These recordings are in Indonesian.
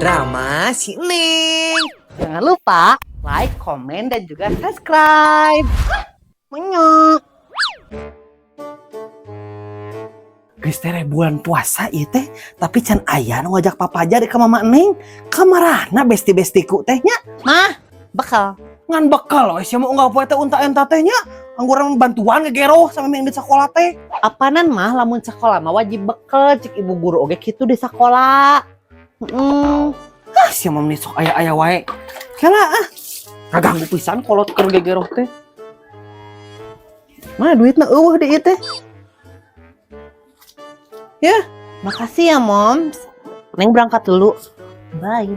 Drama si Neng. Jangan lupa like, komen, dan juga subscribe. Menyok. Geus teh bulan puasa ieu teh, tapi can aya nu ngajak papajar ka Mama Neng. Kamarana besti-bestiku teh nya. Mah, bekal. Ngan bekal we sia mau enggak poe teh unta-enta teh nya. Angguran bantuan ngegero sama yang di sekolah teh. Apanan mah lamun sekolah mah wajib bekal cek ibu guru oge kitu di sekolah. Sia mah sok aya-aya wae. Kela kaganggu pisan kolot keur gegero teh. Mana duitna eueuh di ieu teh. Ya, Makasih ya, Moms. Neng berangkat dulu. Bye.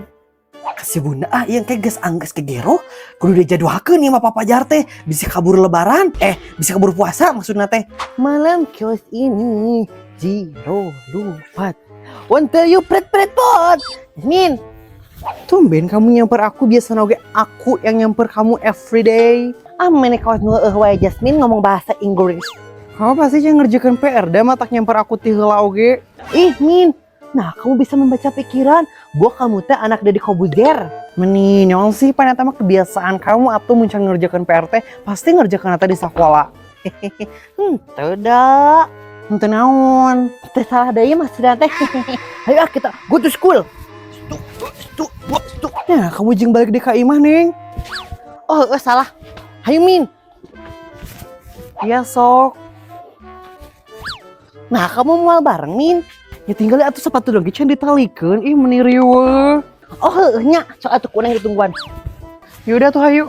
kasih bunda yang kayak geus anggeus gegero kudu dijadwalkeun ieu mah papajar teh bisa kabur lebaran bisa kabur puasa maksudna teh. Malam kios ini Jiro lupa. Until you pret pot. Min, Tumben kamu nyamper aku, biasa oge aku yang nyamper kamu everyday. amene kawas nu wae Jasmine ngomong bahasa Inggris. Kamu pasti yang ngerjakan PR dah mah tak nyamper aku ti heula oge. Ih, Min. Nah, kamu bisa membaca pikiran. Gua kamu teh anak Deddy Kobuzer. Meni nyaon sih pan eta mah kebiasaan kamu atuh mun can ngerjakan PR teh pasti ngerjakan eta di sekolah. Teu da. Henteu naon. Teu salah deui mah sudah teh. Ayo kita go to school. Ya, kamu jeung balik di KI mah, Neng. Oh, salah. Hayu, Min. Iya, sok. Nah, kamu mau bareng, Min? Ya tinggal atuh sepatu dong can ditalikeun ih meni riweuh. Oh, heueuh nya. Sok atuh kuning ditungguan. Yaudah tuh hayu.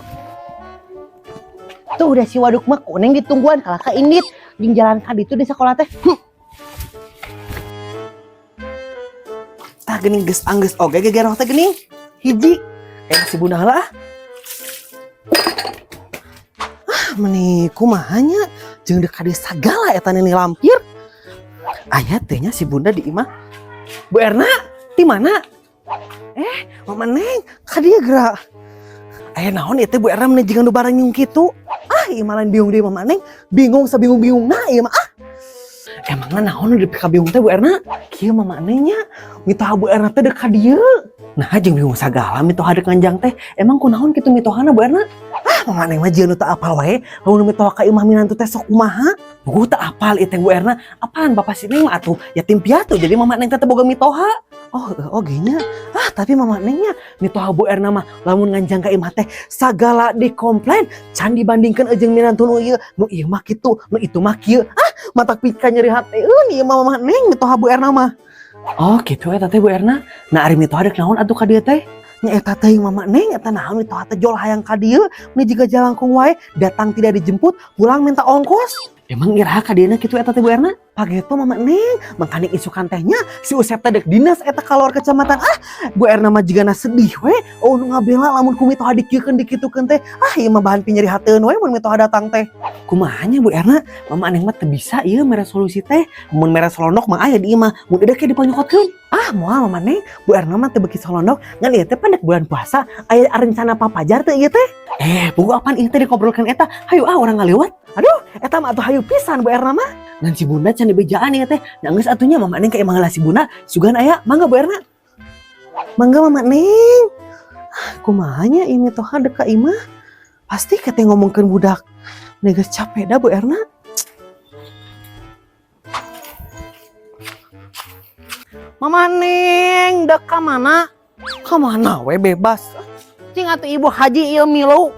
Tuh udah si waduk mah kuning ditungguan kalah ka Indit. Jeung jalan ka ditu di sekolah teh. Tah geuning geus anggeus oge gegerah teh geuning. Hiji. Si bunda heula. Meni kumaha nya jeung deuk ka dieu sagala eta nini lampir. Aya teh nya si bunda di imah. Bu Erna, di mana? Mama Neng, ka dieu geura. Aya naon ieu teh Bu Erna meni jigan nu bareng nyung kitu. Ieu mah lain bingung deui Mama Neng, bingung sabingung-bingungna ieu mah. Emangna naon nu dipika bingung teh Bu Erna? Kieu Mama Neng nya, mitoha Bu Erna teh deuk ka dieu. Nah jeung bingung sagala mitoha deuk nganjang teh. Emang kunaon kitu mitohana Bu Erna? Mama Neng mah jeung nu teu apal wae, lamun mitoha ka imah minantu teh sok kumaha? Buku teu apal ieu teh Bu Erna. Apalan Bapak si Neng mah atuh yatim piatu jadi Mama Neng teh boga mitoha. Oh gini. Tapi Mama Neng nya mitoha Bu Erna mah lamun nganjang ka imah teh sagala dikomplain can dibandingkeun jeung minantu nu ieu mah kitu, nu itu mah kieu. Matak pika nyeri hati ieu mah Mama Neng mitoha Bu Erna mah. Oh gitu eta teh Bu Erna. Nah ari mitoha deuk naon atuh ka dieu teh? Nya eta teh Mama Neng eta naon mitoha teh jol hayang ka dieu, mun jiga jalangkung wae datang tidak dijemput, pulang minta ongkos. Emang iraha ka dieu kitu eta teh Bu Erna? Pageto Mama Neng, mangkana isukan tehnya si Usep teh deuk dinas eta kalor kecamatan. Bu Erna mah jigana sedih we, nu ngabela lamun ku mitoha dikieun dikitukeun teh. Ieu mah bahan pinyeri hateun we mun mitoha datang teh. Kumaha nya Bu Erna? Mama Neng mah teu bisa ieu mere solusi teh. Mun mere solondok mah aya di ieu mah, mun eudeuk ge dipanyokotkeun. Moal Mama Neng, Bu Erna mah teu beuki solondok, ngan ieu teh pandek bulan puasa, aya rencana papajar teh ieu teh. Punggu apaan ieu teh dikobrolkeun eta? Hayu urang ngaliwat. Aduh, eta mah atuh hayu pisan Bu Erna mah. Ngan si bunda can dibejaan ieu teh. Nanggeus atunya Mama Neng kayak mangala si bunda, sugan aya, mangga Bu Erna. Mangga Mama Neng. Kumaha nya ieu mitoha deuk ka imah? Pasti kate ngomongkeun budak. Negeus capek dah Bu Erna. Mama Neng, dek ka mana? Ka mana we bebas. Cing atuh Ibu Haji ieu milu.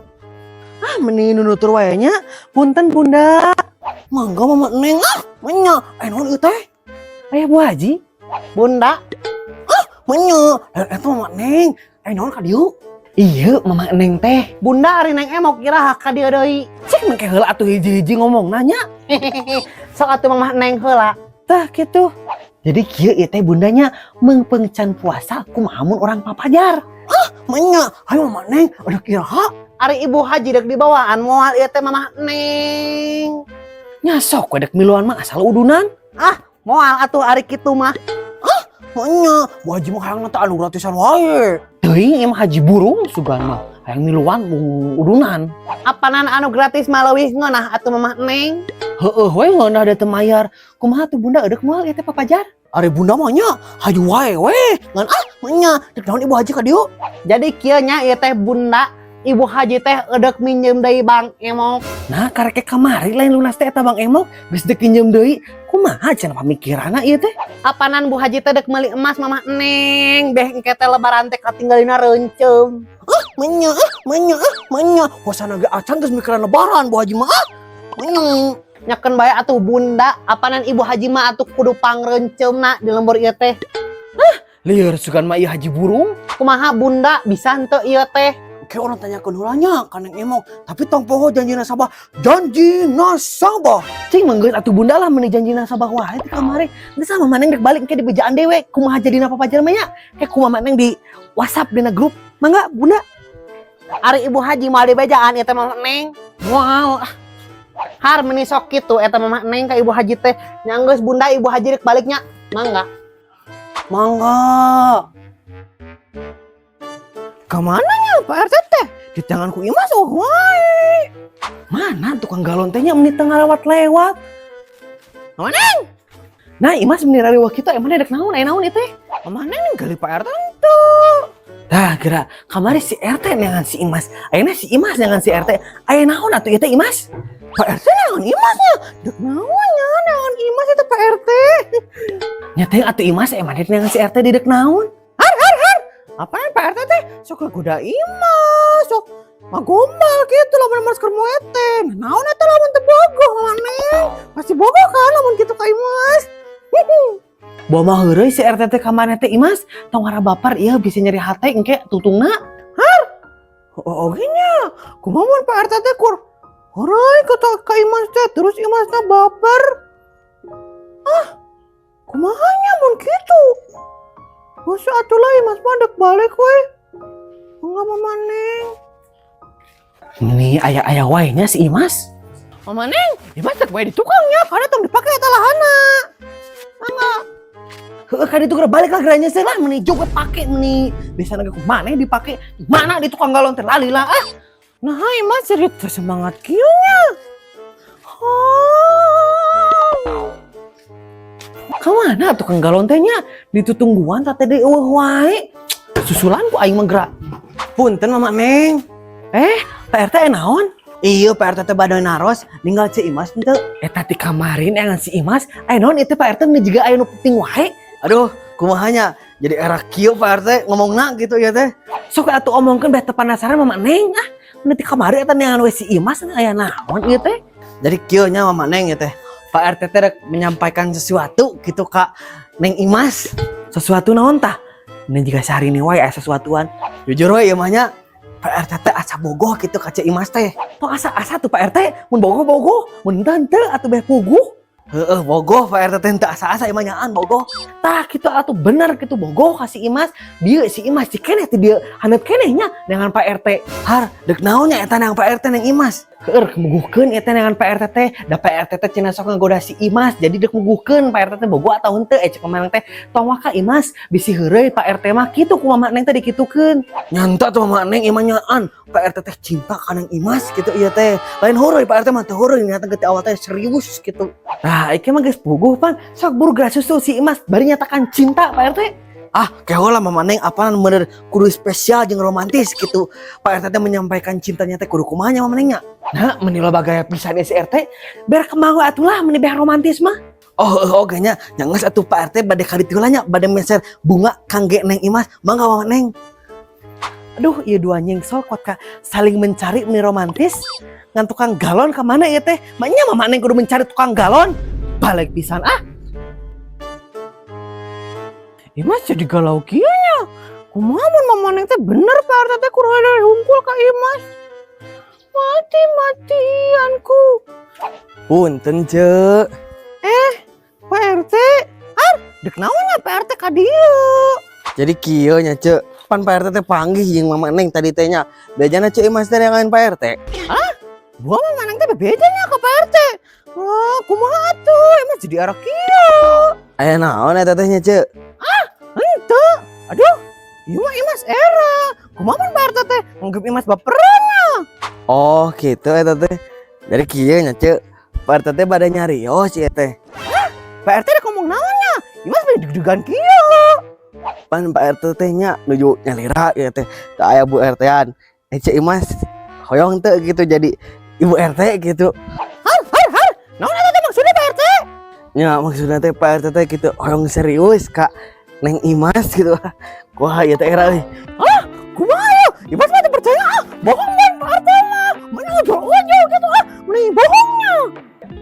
Meni nunutur wae nya. Punten Bunda. Mangga Mama Neng menya. Naon ieu teh? Aya Bu Haji. Bunda, Menya. Eta Mama Neng. Naon ka dieu? Iya Mama Neng teh. Bunda ari Neng mau kira ka dieu deui. Cek mengke heula atuh hiji-hiji ngomong nanya. Sok atuh Mama Neng heula. Tah kitu. Jadi kieu ieu teh bundanya mengpengcan puasa kumaha mun urang papajar. Menya. Hayu Mama Neng, ada kiraha. Ari Ibu Haji dek dibawaan moal ieu teh Mama Neng. Nya sok we dek miluan mah asal udunan. Moal atuh ari kitu mah. Menya, Bu Haji mah hayang teh anu gratisan wae. Teuing ieu mah haji burung sugan mah. Hayang miluan udunan. Apanan anu gratis mah leuwih ngeunah atuh Mama Neng. Heueuh we ngeunah da teu mayar. Kumaha tuh Bunda eudek moal ieu teh papajar? Ari bunda mah nya hayu wae we. Ngan nya dek naon ibu haji ka dieu. Jadi kieu nya ieu teh bunda ibu haji teh edek minjem deui Bang Emok. Nah karek kamari lain lunas teh eta Bang Emok geus dek pinjem deui. Kumaha cenah pamikiranna ieu teh? Apanan bu haji teh dek meuli emas Mama Neng, beh engke teh lebaran teh katinggalina reuncem. Menya. Wasana ge acan geus mikiran lebaran bu haji mah. Menya. Nyakeun bae atuh bunda, apanan ibu haji mah atuh kudu pangrencemna di lembur ieu teh. Lieur sugan mah ieu haji burung. Kumaha bunda bisa henteu ieu teh? Kayak orang tanyakeun heulanya ka Neng Emok, tapi tong poho janji nasabah. Janji nasabah. Cing manggeus atuh bunda lah meuni janji nasabah wae di kamari. Geus sama maneng dek balik ke di bejaan dewe. Kumaha jadina papa jelema nya? Kayak kumaha maneng di WhatsApp dina grup. Mangga bunda. Ari ibu haji mal di bejaan ieu teh Mama Neng. Wow. Har meuni sok kitu eta Mama Neng ka ibu haji teh. Nya geus bunda ibu haji rek baliknya. Mangga. Kemana nya Pak RT teh? Di tanganku Imas wae. Mana tukang galon tehnya menit tengah lewat-lewat. Mama Neng. Nah Imas menit rariwah kita emang dek naon aya naon ieu teh? Mama Neng gali Pak RT teh. Tah geura kamari si RT neangan si Imas. Ayeuna si Imas neangan si RT. Aya naon atuh ieu teh Imas? Pak RT neangan Imas nya. Dek naon nya neangan Imas itu Pak RT. Nya teh atuh Imas emang neangan si RT di dek naon? Apaan Pak RT teh? Sok goda Imas, sok magombal gitu lamun masker moete. Naon eta lamun teu bogoh Mama Neng? Pasti bogoh kan lamun kitu ka Imas. Bawa mah heureuy si RT teh ka maneh teh Imas, tong ngara baper ieu bisa nyeri hate engke tutungna. Har. Oh nya. Kumaha mun Pak RT teh kur heureuy ka Imas teh terus Imasna baper. Kumaha nya mun kitu? Masa atuh lah Imas mah dek balik we. Enggak Mama Neng. Ini aya wae nya si Imas. Mama Neng, Imas dek wae di tukangnya karena tong dipake eta lahana. Mangga. Heueuh ka ditu balik lah geranya sih lah meuni juga pake meuni. Biasana ge kumaneh dipake mana di tukang galon teh lalila ah. Nah Imas cerita semangat kieu nya. Kamana tukang galon tehnya ditutungguan teh deui wae. Susulan ku aing mah geura. Punten Mama Neng. Pak RT naon? Iya Pak RT teh bade naros ninggal si Imas henteu. Eta ti kamarin eangan si Imas. Aya naon ieu teh Pak RT meni jiga aya nu penting wae. Aduh, kumaha nya? Jadi era kieu Pak RT ngomongna gitu ya teh. Sok atuh omongkeun beh teu penasaran Mama Neng. Meni ti kamari eta neangan we si Imas aya naon ieu teh? Jadi kieu nya Mama Neng ya teh. Pak RT teh menyampaikan sesuatu gitu Kak Neng Imas. Sesuatu naon tah? Ini jika sehari ini wae aya sesuatuan. Jujur wae ieu mah nya Pak RT teh asa bogoh gitu ka Cik Imas teh. Tong asa tuh Pak RT mun bogoh, mun teu atuh beh puguh. Heeh, bogoh Pak RT teh teu asa-asa ieu mah nyaan bogoh. Tah kitu atuh bener kitu bogoh ka si Imas. Bieu si Imas si keneh teh dieu handap keneh nya dengan Pak RT. Har, deuk naon nya eta nang Pak RT neng Imas? Keur muguhkeun eta dengan Pak RT teh. Da Pak RT teh cenah sok nggoda si Imas. Jadi deuk muguhkeun Pak RT teh bogoh atawa henteu cek Mama Neng teh. Tong wae ka Imas bisi heureuy Pak RT mah kitu ku Mama Neng teh dikitukeun. Nyanta tuh Mama Neng ieu mah nyaan. Pak RT teh cinta ka Neng Imas gitu ieu teh. Lain heureui Pak RT mah teh heureui nyata geuti awal teh serius gitu. Nah, iki mah geus puguh pan. Sok buru geura susul si Imas bari nyatakan cinta Pak RT. Kehola Mama Neng apaan bener kudu spesial jeung romantis gitu. Pak RT teh menyampaikan cintanya teh kudu kumaha nya Mama Neng nya? Nah, meuni loba gaya pisan si RT, biar kemang we atuh lah meuni beh romantis mah. Oke nya, nyangeus atuh Pak RT bade ka ditu nya, bade meser bunga kangge Neng Imas. Mangga Mama Neng. Aduh, ieu dua nyengsol kuat ka saling mencari meuni romantis. Ngan tukang galon ka mana ieu teh? Manya Mama Neng kudu mencari tukang galon. Balik pisan Imas jadi galau kieu nya. Kumaha mun Mama Neng teh bener Pak RT teh kudu ada hungkul ka Imas. Mati-matianku. Punten Ceu. Pak RT. Dek naon nya Pak RT ka dieu? Jadi kieu nya Ceu. Pan Pak RT teh panggih jeung Mama Neng tadi teh nya. Bejana Ceu Imas teh neangan Pak RT. Gua Mama Neng teh bebejanya ka Pak RT. Kumaha atuh? Imas jadi arah kieu. Aya naon eta teh nya Ceu? Henteu. Aduh, ieu mah Imas era. Kumaha mun Pak RT teh nganggep Imas baperannya? Oh, gitu eta teh. Dari kieu nya Ceu. Pak RT teh bade nyarios ieu teh. Pak RT rek ngomong naon nya? Imas main deg-degan kieu. Pan Pak RT teh nya nuju nyalira ya teh. Teu aya Bu RT-an. Cek Imas hoyong teu gitu jadi Ibu RT gitu. Har. Naon eta teh maksudnya Pak RT? Ya maksudnya teh Pak RT teh gitu hoyong serius Kak Neng Imas gitu. Wah ya teh era euy. Kumaha ya? Imas mah teu percaya bohong kan Pak RT mah. Mana ujul-ujul gitu mending bohongnya.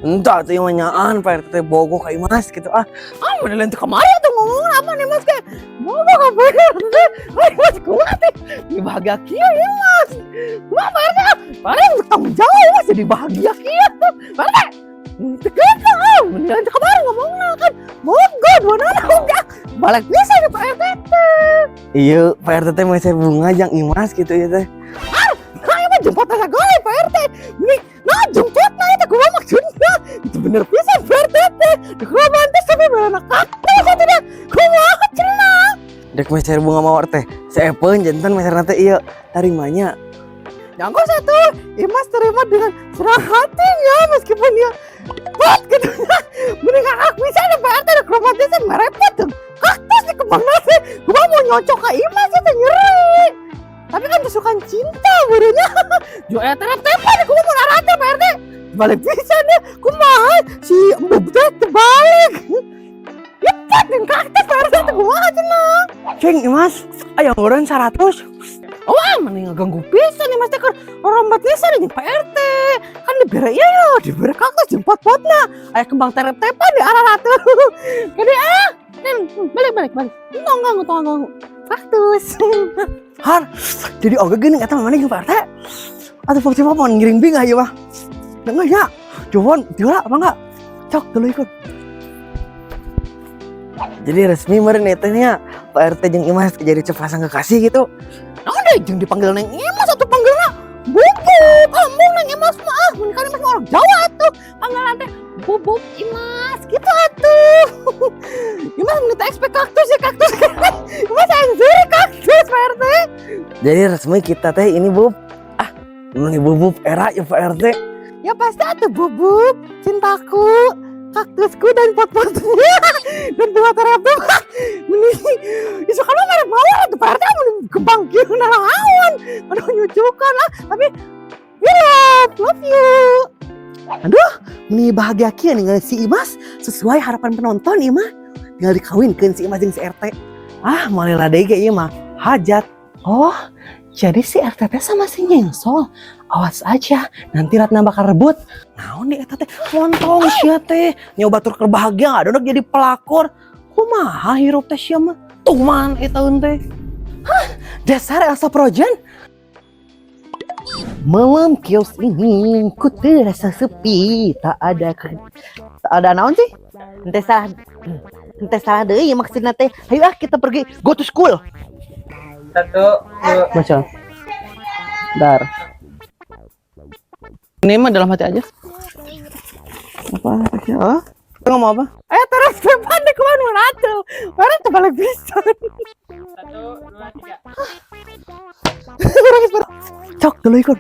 Entah tuh yang nyaan Pak RT teh bogo ka Imas gitu Mana lain teu kamari atuh ngomong apa nih Mas kayak bohong ka Pak RT. Mas kumaha teh? Di bahagia kieu Imas. Kumaha Pak RT? Pak RT bertanggung jawab jadi bahagia kieu. Pak RT. Tegeta mendingan teu kamari ngomongna kan. Bogod wanana udah. Balik bisa ya Pak RT. Iya Pak RT teh masih bunga jang Imas gitu ya teh. Ayo mah jemput aja gue Pak RT. Nih, nah jemput nah itu gue maksudnya. Itu bener pisan Pak RT teh. Gue mantis tapi bener kaktus itu dah. Kumaha cenah. Dek meser bunga mawar teh. Seepeun jantan meser nanti iya tarimanya. Nyangkut satu, Imas terima dengan senang hatinya meskipun dia pot gitu. Mendingan aku bisa ada Pak RT ada romantisan merepot tuh. Kaktus di kembang nasi. Gue mau nyocok ke Imas itu nyeri. Tapi kan kesukaan cinta burunya. Jo terap-tepan gue mau naratir Pak RT. Balik bisa nih, kumaha si Mbak teh terbalik. Lepas dengan kaktus Pak RT itu kumaha cenah. Ceng Imas, aya ngeureun 100. Wah, mending ngeganggu pisan nih Mas teh kan rombat pisan jeung Pak RT. Kan dibere ieu ya, dibere kaktus jeung pot-potna. Aya kembang terep-tepan di arah ratu. Gede balik. Tong ganggu. Kaktus. Har, jadi oge geuning eta mana jeung Pak RT. Atuh pasti mah ngiring bing aja mah. Enggak ya. Jowon, tila apa enggak? Cok dulu ikut. Jadi resmi meureun eta nya Pak RT jeung Imas jadi sepasang kekasih gitu. Nah deh jeung dipanggil Neng Imas atuh panggilna. Bubub, amung Neng Imas mah. Mun kan Imas mah orang Jawa atuh. Panggilan teh Bubub Imas gitu atuh. Imas minta expect kaktus ya kaktus. Imas anjir kaktus Pak RT. Jadi resmi kita teh ini Bub. Ini Bubub era ya Pak RT. Ya pasti atuh Bubub, cintaku, kaktusku dan pot-potnya dan dua terapnya. Mending isu kan merek mawar atuh Pak RT mun kembang kieu nalawan. Aduh nyucukan tapi love you. Aduh, ini bahagia kieu nih si Imas sesuai harapan penonton ieu mah. Tinggal dikawinkeun si Imas jeung si RT. Malila deui ge ieu mah hajat. Oh, jadi si RT teh sama si Nyengsol. Awas aja, nanti Ratna bakal rebut. Naon nih eta teh? Lontong sia teh. Nyoba tur kebahagia adonok jadi pelakor. Kumaha hirup teh sia mah? Tuman eta teh. Dasar Elsa Projen. Malam kios ini ku terasa sepi, tak ada naon sih? Ente salah deui maksudna teh. Hayu kita pergi go to school. 1, 2. Baca. Dar. Ini mah dalam hati aja. Apa? Oh? Kita ngomong apa? Terus depan deh kemana atuh. Mana tuh balik bisa. 1, 2, 3. Cok dulu ikut.